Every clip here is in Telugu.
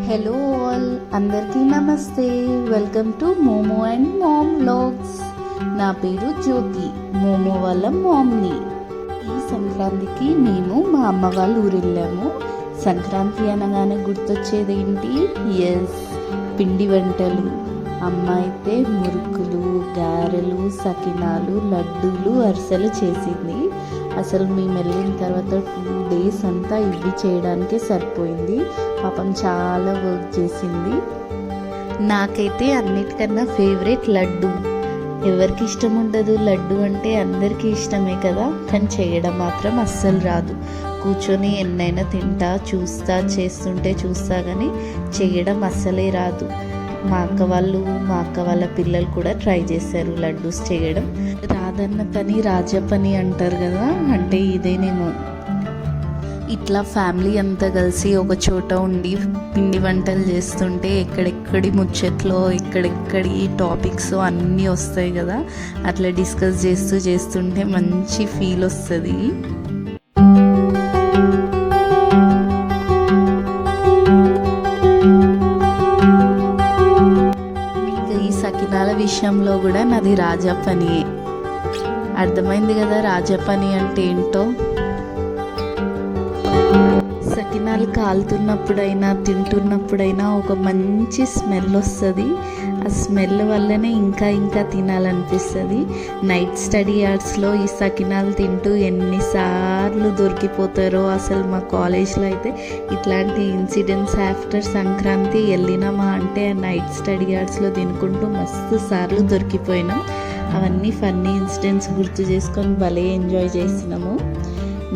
హలో ఆల్, అందరికీ నమస్తే. Welcome to Momo and Mom vlogs. నా పేరు జ్యోతి, మోమో వాళ్ళ మామ్ని. ఈ సంక్రాంతికి మేము మా అమ్మ వాళ్ళ ఊరు వెళ్ళాము. సంక్రాంతి అనగానే గుర్తొచ్చేది ఏంటి? ఎస్, పిండి వంటలు. అమ్మ అయితే మురుకులు, గారెలు, సకినాలు, లడ్డూలు, అరిసెలు చేసింది. అసలు మేము వెళ్ళిన తర్వాత 2 days అంతా ఇవి చేయడానికే సరిపోయింది. పాపం చాలా వర్క్ చేసింది. నాకైతే అన్నిటికన్నా ఫేవరెట్ లడ్డు. ఎవరికి ఇష్టం ఉండదు? లడ్డు అంటే అందరికీ ఇష్టమే కదా, కానీ చేయడం మాత్రం అస్సలు రాదు. కూర్చొని ఎన్నైనా తింటా, చేస్తుంటే చూస్తా, కానీ చేయడం అస్సలే రాదు. మా అక్క వాళ్ళ పిల్లలు కూడా ట్రై చేశారు లడ్డూస్ చేయడం. రాదన్న పని రాజపని అంటారు కదా, అంటే ఇదేనేమో. ఇట్లా ఫ్యామిలీ అంతా కలిసి ఒక చోట ఉండి పిండి వంటలు చేస్తుంటే ఎక్కడెక్కడి ముచ్చట్లో ఎక్కడెక్కడి టాపిక్స్ అన్నీ వస్తాయి కదా, అట్లా డిస్కస్ చేస్తుంటే మంచి ఫీల్ వస్తుంది. సకినాల విషయంలో కూడా నాది రాజా పని. అర్థమైంది కదా రాజా పని అంటే ఏంటో. సకినాలు కాలుతున్నప్పుడైనా తింటున్నప్పుడైనా ఒక మంచి స్మెల్ వస్తుంది. ఆ స్మెల్ వల్లనే ఇంకా తినాలనిపిస్తుంది. నైట్ స్టడీ అవర్స్లో ఈ సకినాలు తింటూ ఎన్నిసార్లు దొరికిపోతారో. అసలు మా కాలేజ్లో అయితే ఇట్లాంటి ఇన్సిడెంట్స్ ఆఫ్టర్ సంక్రాంతి వెళ్ళినామా అంటే నైట్ స్టడీ అవర్స్లో తినుకుంటూ మస్తు సార్లు దొరికిపోయినాం. అవన్నీ ఫన్నీ ఇన్సిడెంట్స్ గుర్తు చేసుకొని భలే ఎంజాయ్ చేసినాము.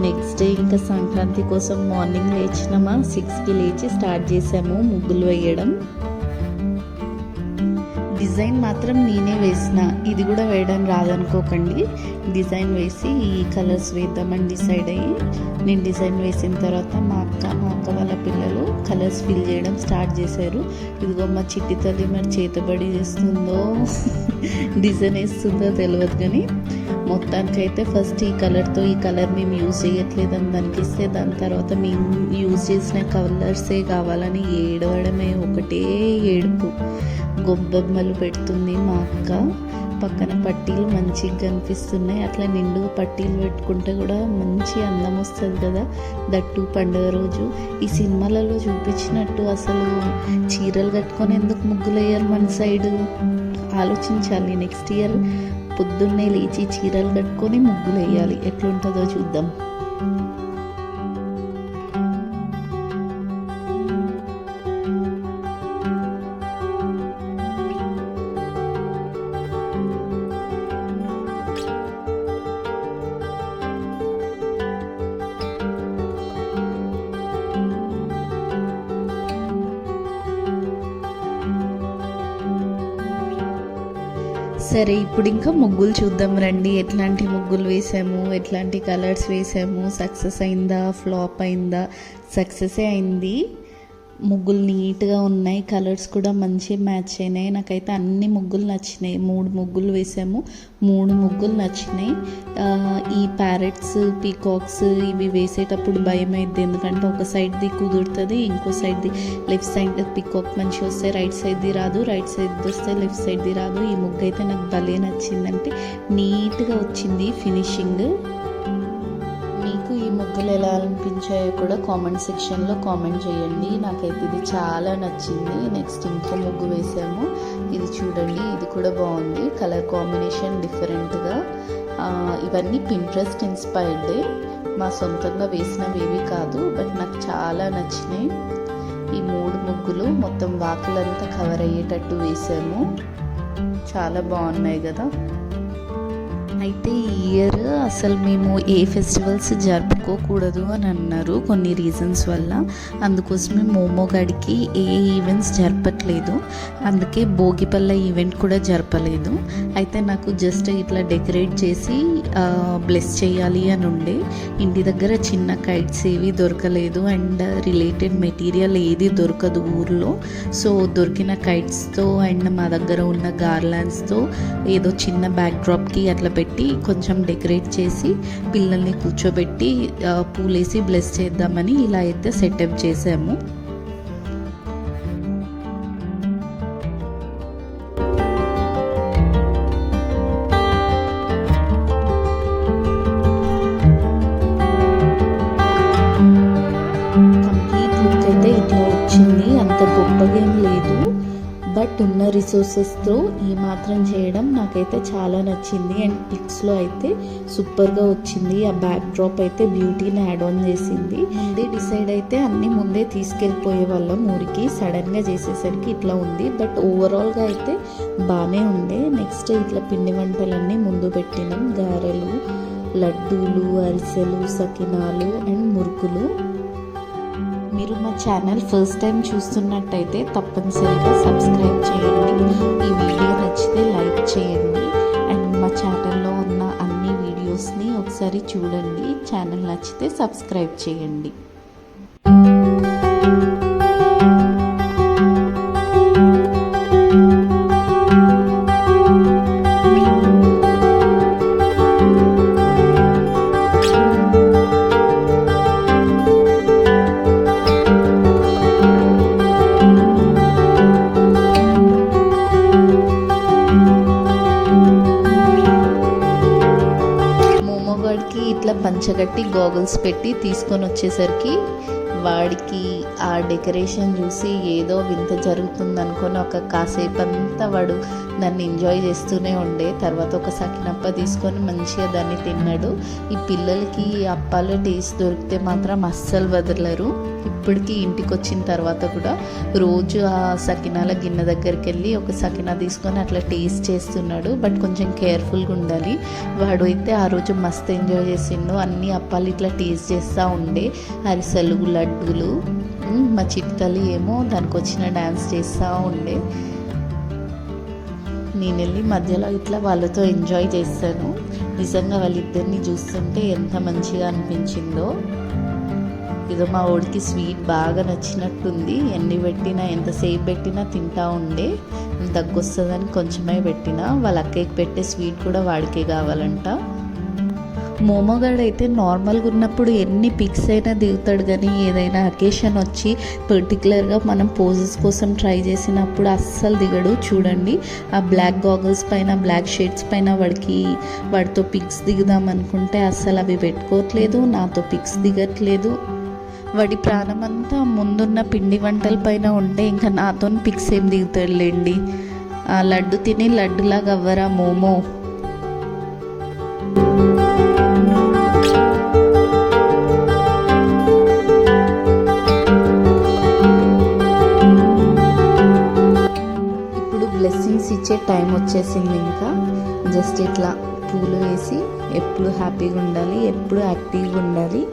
నెక్స్ట్ డే ఇంకా సంక్రాంతి కోసం మార్నింగ్ లేచినామా, 6కి లేచి స్టార్ట్ చేసాము ముగ్గులు వేయడం. డిజైన్ మాత్రం నేనే వేసిన. ఇది కూడా వేయడం రాదనుకోకండి. డిజైన్ వేసి ఈ కలర్స్ వేద్దామని డిసైడ్ అయ్యి నేను డిజైన్ వేసిన తర్వాత మా అక్క వాళ్ళ పిల్లలు కలర్స్ ఫిల్ చేయడం స్టార్ట్ చేశారు. ఇదిగో మా చిట్టి తల్లి మరి చేతబడి చేస్తుందో డిజైన్ వేస్తుందో తెలియదు, కానీ మొత్తానికైతే ఫస్ట్ ఈ కలర్ మేము యూజ్ చేయట్లేదని దానికి ఇస్తే, దాని తర్వాత మేము యూజ్ చేసిన కలర్సే కావాలని ఏడవడమే, ఒకటే ఏడుపు. గొబ్బెమ్మలు పెడుతుంది మా అక్క. పక్కన పట్టీలు మంచిగా కనిపిస్తున్నాయి. అట్లా నిండుగా పట్టీలు పెట్టుకుంటే కూడా మంచి అందం వస్తుంది కదా, దట్టు పండుగ రోజు. ఈ సినిమాలలో చూపించినట్టు అసలు చీరలు కట్టుకొని ఎందుకు ముగ్గులు వేయాలి మన సైడు? ఆలోచించాలి. నెక్స్ట్ ఇయర్ పొద్దున్నే లేచి చీరలు కట్టుకొని ముగ్గులు వేయాలి. ఎట్లుంటుందో చూద్దాం. సరే, ఇప్పుడు ఇంకా ముగ్గులు చూద్దాం రండి. ఎట్లాంటి ముగ్గులు వేసాము, ఎట్లాంటి కలర్స్ వేసాము, సక్సెస్ అయిందా ఫ్లాప్ అయిందా? సక్సెసే అయింది. ముగ్గులు నీట్గా ఉన్నాయి, కలర్స్ కూడా మంచిగా మ్యాచ్ అయినాయి. నాకైతే అన్ని ముగ్గులు నచ్చినాయి. 3 ముగ్గులు వేసాము, 3 ముగ్గులు నచ్చినాయి. ఈ ప్యారెట్స్, పీకాక్స్ ఇవి వేసేటప్పుడు భయం అయింది, ఎందుకంటే ఒక సైడ్ది కుదురుతుంది, ఇంకో సైడ్ది లెఫ్ట్ సైడ్ పీకాక్ మంచిగా వస్తే రైట్ సైడ్ది రాదు, రైట్ సైడ్ వస్తే లెఫ్ట్ సైడ్ది రాదు. ఈ ముగ్గు అయితే నాకు భలే నచ్చిందంటే నీట్గా వచ్చింది ఫినిషింగ్. మీకు ఈ ముగ్గులు ఎలా అనిపించాయో కూడా కామెంట్ సెక్షన్లో కామెంట్ చేయండి. నాకైతే ఇది చాలా నచ్చింది. నెక్స్ట్ ఇంకో ముగ్గు వేసాము, ఇది చూడండి, ఇది కూడా బాగుంది. కలర్ కాంబినేషన్ డిఫరెంట్గా. ఇవన్నీ పింట్రెస్ట్ ఇన్స్పైర్డే, మా సొంతంగా వేసినవి కాదు, బట్ నాకు చాలా నచ్చినాయి. ఈ 3 ముగ్గులు మొత్తం వాకిలంతా కవర్ అయ్యేటట్టు వేసాము. చాలా బాగున్నాయి కదా. అయితే ఈ ఇయర్ అసలు మేము ఏ ఫెస్టివల్స్ జరుపుకోకూడదు అని అన్నారు కొన్ని రీజన్స్ వల్ల. అందుకోసమే మోమో గడికి ఏ ఈవెంట్స్ జరపట్లేదు. అందుకే భోగిపల్ల ఈవెంట్ కూడా జరపలేదు. అయితే నాకు జస్ట్ ఇట్లా డెకరేట్ చేసి బ్లెస్ చేయాలి అని ఉండే. ఇంటి దగ్గర చిన్న కైట్స్ ఏవి దొరకలేదు, అండ్ రిలేటెడ్ మెటీరియల్ ఏది దొరకదు ఊర్లో. సో దొరికిన కైట్స్తో అండ్ మా దగ్గర ఉన్న గార్లాండ్స్తో ఏదో చిన్న బ్యాక్ డ్రాప్కి అట్లా పెట్టి కొంచెం డెకరేట్ చేసి పిల్లల్ని కూర్చోబెట్టి పూలేసి బ్లెస్ చేద్దామని ఇలా అయితే సెటప్ చేసాము. గొప్పగా ఏం లేదు, బట్ ఉన్న రిసోర్సెస్తో ఈ మాత్రం చేయడం నాకైతే చాలా నచ్చింది. అండ్ పిక్స్లో అయితే సూపర్గా వచ్చింది. ఆ బ్యాక్ డ్రాప్ అయితే బ్యూటీని యాడ్ ఆన్ చేసింది. ముందే డిసైడ్ అయితే అన్నీ ముందే తీసుకెళ్ళిపోయే వాళ్ళం ఊరికి, సడన్గా చేసేసరికి ఇట్లా ఉంది. బట్ ఓవరాల్గా అయితే బాగానే ఉండే. నెక్స్ట్ ఇట్లా పిండి వంటలన్నీ ముందు పెట్టినాం. గారెలు, లడ్డూలు, అరిసెలు, సకినాలు అండ్ మురుకులు. మీరు మా ఛానల్ ఫస్ట్ టైం చూస్తున్నట్టయితే తప్పనిసరిగా సబ్స్క్రైబ్ చేయండి. ఈ వీడియో నచ్చితే లైక్ చేయండి. అండ్ మా ఛానల్లో ఉన్న అన్ని వీడియోస్ని ఒకసారి చూడండి. ఛానల్ నచ్చితే సబ్స్క్రైబ్ చేయండి. ఇట్లా పంచగట్టి గోగల్స్ పెట్టి తీసుకొని వచ్చేసరికి వాడికి ఆ డెకరేషన్ చూసి ఏదో వింత జరుగుతుంది అనుకొని ఒక కాసేపు అంతా వాడు దాన్ని ఎంజాయ్ చేస్తూనే ఉండే. తర్వాత ఒక సకినప్ప తీసుకొని మంచిగా దాన్ని తిన్నాడు. ఈ పిల్లలకి అప్పాల టేస్ట్ దొరికితే మాత్రం అస్సలు వదలరు. ఇప్పటికీ ఇంటికి వచ్చిన తర్వాత కూడా రోజు ఆ సకినాల గిన్నె దగ్గరికి వెళ్ళి ఒక సకినా తీసుకొని అట్లా టేస్ట్ చేస్తున్నాడు. బట్ కొంచెం కేర్ఫుల్గా ఉండాలి. వాడు అయితే ఆ రోజు మస్తు ఎంజాయ్ చేసిండు. అన్ని అప్పాలు ఇట్లా టేస్ట్ చేస్తూ ఉండే. అరిసెలు, లడ్డూలు. మా చిట్తల్లి ఏమో దానికి వచ్చిన డ్యాన్స్ చేస్తూ ఉండే. నేను వెళ్ళి మధ్యలో ఇట్లా వాళ్ళతో ఎంజాయ్ చేస్తాను. నిజంగా వాళ్ళిద్దరిని చూస్తుంటే ఎంత మంచిగా అనిపించిందో. ఇదో మా వాడికి స్వీట్ బాగా నచ్చినట్టుంది. ఎన్ని పెట్టినా ఎంతసేపు పెట్టినా తింటా ఉండే. దగ్గొస్తుందని కొంచెమే పెట్టినా. వాళ్ళ అక్కకి పెట్టే స్వీట్ కూడా వాడికే కావాలంట. మోమోగాడు అయితే నార్మల్గా ఉన్నప్పుడు ఎన్ని పిక్స్ అయినా దిగుతాడు, కానీ ఏదైనా అకేషన్ వచ్చి పర్టికులర్గా మనం పోజెస్ కోసం ట్రై చేసినప్పుడు అస్సలు దిగడు. చూడండి, ఆ బ్లాక్ గాగల్స్ పైన, బ్లాక్ షేడ్స్ పైన వాడితో పిక్స్ దిగుదాం అనుకుంటే అస్సలు అవి పెట్టుకోవట్లేదు. నాతో పిక్స్ దిగట్లేదు. వాడి ప్రాణమంతా ముందున్న పిండి వంటల పైన ఉంటే ఇంకా నాతో పిక్స్ ఏం దిగుతాడులేండి. ఆ లడ్డు తిని లడ్డులాగా అవ్వరా మోమో. ఇప్పుడు బ్లెస్సింగ్స్ ఇచ్చే టైం వచ్చేసింది. ఇంకా జస్ట్ ఇట్లా పూలు వేసి ఎప్పుడు హ్యాపీగా ఉండాలి, ఎప్పుడు యాక్టివ్గా ఉండాలి.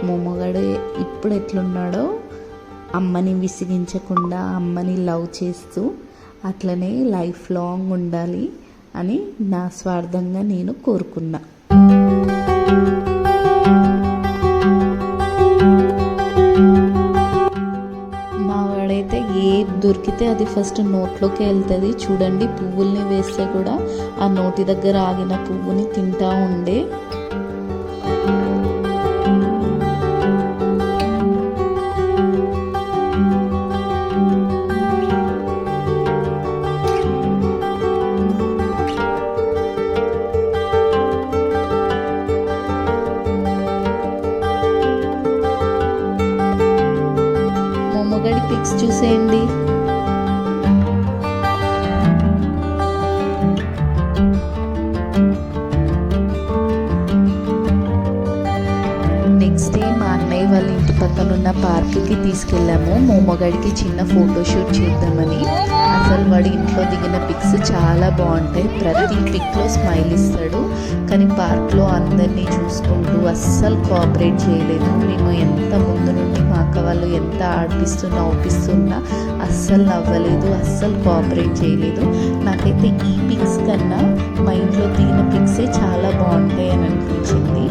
మోమోగాడు ఇప్పుడు ఎట్లున్నాడో అమ్మని విసిగించకుండా, అమ్మని లవ్ చేస్తూ అట్లనే లైఫ్ లాంగ్ ఉండాలి అని నా స్వార్థంగా నేను కోరుకున్నా. మా వాడైతే ఏది దొరికితే అది ఫస్ట్ నోట్లోకి వెళ్తుంది. చూడండి, పువ్వుల్ని వేస్తే కూడా ఆ నోటి దగ్గర ఆగిన పువ్వుని తింటా ఉండే. మోమోగాడి పిక్స్ చూసేయండి. నెక్స్ట్ డే మా అన్నయ్య వాళ్ళ ఇంటి పక్కన ఉన్న పార్క్కి తీసుకెళ్ళాము. మోమోగాడికి చిన్న ఫోటోషూట్ చేద్దామని. అసలు వాడి ఇంట్లో దిగిన పిక్స్ చాలా బాగుంటాయి. ప్రతి పిక్లో స్మైల్ ఇస్తాడు. కానీ పార్క్లో అందరినీ చూసుకుంటూ అస్సలు కోఆపరేట్ చేయలేదు. మేము ఎంత ముందు నుండి మా అక్క వాళ్ళు ఎంత నవ్విస్తున్నా అస్సలు నవ్వలేదు, అస్సలు కోఆపరేట్ చేయలేదు. నాకైతే ఈ పిక్స్ కన్నా మా ఇంట్లో దిగిన పిక్సే చాలా బాగుంటాయి అని అనిపించింది.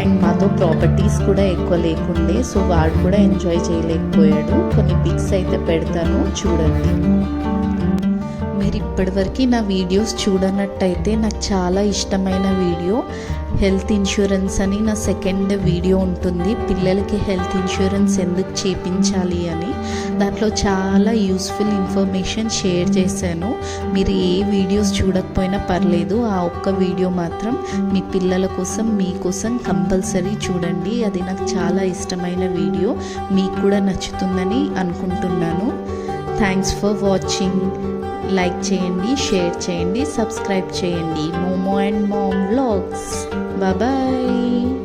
అండ్ మాతో ప్రాపర్టీస్ కూడా ఎక్కువ లేకుండే, సో వాడు కూడా ఎంజాయ్ చేయలేకపోయాడు. కొన్ని పిక్స్ అయితే పెడతాను చూడండి. మీరు ఇప్పటివరకు నా వీడియోస్ చూడనట్టయితే నాకు చాలా ఇష్టమైన వీడియో హెల్త్ ఇన్సూరెన్స్ అని నా సెకండ్ వీడియో ఉంటుంది. పిల్లలకి హెల్త్ ఇన్సూరెన్స్ ఎందుకు చేయించాలి అని దాంట్లో చాలా యూస్ఫుల్ ఇన్ఫర్మేషన్ షేర్ చేశాను. మీరు ఏ వీడియోస్ చూడకపోయినా పర్లేదు, ఆ ఒక్క వీడియో మాత్రం మీ పిల్లల కోసం మీకోసం కంపల్సరీ చూడండి. అది నాకు చాలా ఇష్టమైన వీడియో, మీకు కూడా నచ్చుతుందని అనుకుంటున్నాను. Thanks for watching. లైక్ చేయండి, షేర్ చేయండి, సబ్స్క్రైబ్ చేయండి. Momo and Mom vlogs. Bye.